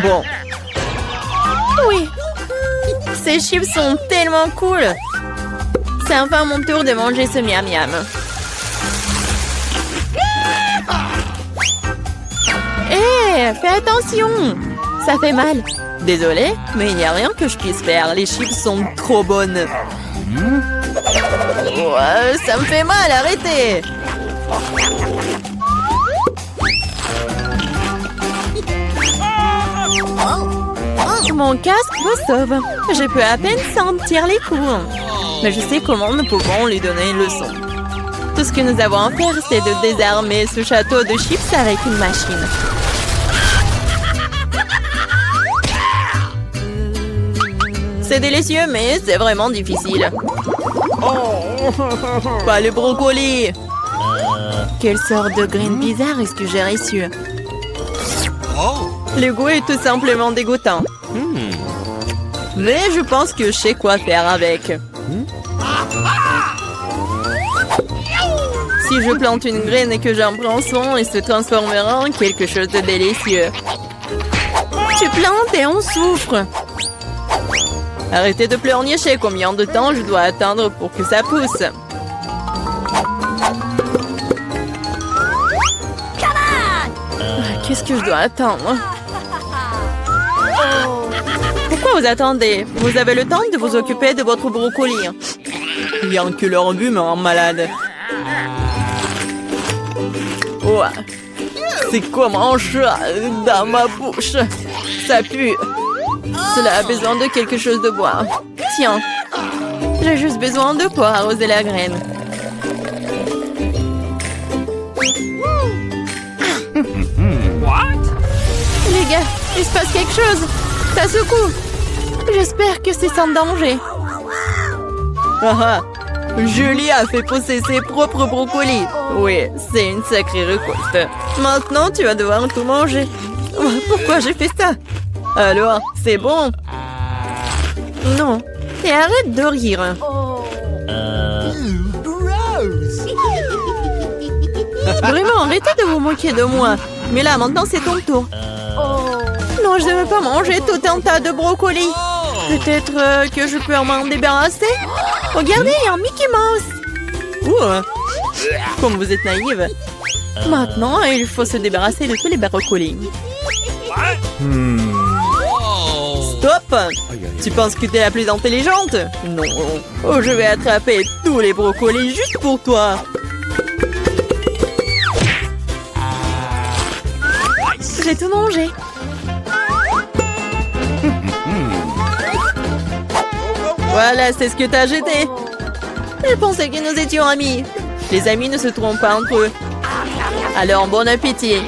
Bon. Oui. Ces chips sont tellement cool. C'est enfin mon tour de manger ce miam miam. Hé, fais attention. Ça fait mal. Désolée, mais il n'y a rien que je puisse faire. Les chips sont trop bonnes. Ouais, ça me fait mal, arrêtez. Mon casque me sauve. Je peux à peine sentir les coups. Mais je sais comment nous pouvons lui donner une leçon. Tout ce que nous avons à faire, c'est de désarmer ce château de chips avec une machine. C'est délicieux, mais c'est vraiment difficile. Pas le brocoli. Quelle sorte de graine bizarre est-ce que j'ai reçu? Le goût est tout simplement dégoûtant. Mais je pense que je sais quoi faire avec. Si je plante une graine et que j'en prends soin, elle se transformera en quelque chose de délicieux. Tu plantes et on souffre. Arrêtez de pleurnicher, combien de temps je dois attendre pour que ça pousse? Qu'est-ce que je dois attendre? Pourquoi vous attendez? Vous avez le temps de vous occuper de votre brocoli. Bien que leur vue me rend malade. Ouais. C'est comme un chat dans ma bouche. Ça pue. Cela a besoin de quelque chose de boire. Tiens. J'ai juste besoin de pour arroser la graine. Les gars, il se passe quelque chose. Ça secoue. J'espère que c'est sans danger. Ah ah. Julie a fait pousser ses propres brocolis. Oui, c'est une sacrée récolte. Maintenant, tu vas devoir tout manger. Pourquoi j'ai fait ça? Alors, c'est bon? Non. Et arrête de rire. Vraiment, arrêtez de vous moquer de moi. Mais là, maintenant, c'est ton tour. Non, je ne veux pas manger tout un tas de brocolis. Peut-être que je peux m'en débarrasser? Regardez, il y a un Mickey Mouse. Ouh, comme vous êtes naïve. Maintenant, il faut se débarrasser de tous les brocolis. Stop! Tu penses que tu es la plus intelligente? Non. Oh, je vais attraper tous les brocolis juste pour toi. J'ai tout mangé. Voilà, c'est ce que t'as jeté. Je pensais que nous étions amis. Les amis ne se trompent pas entre eux. Alors, bon appétit.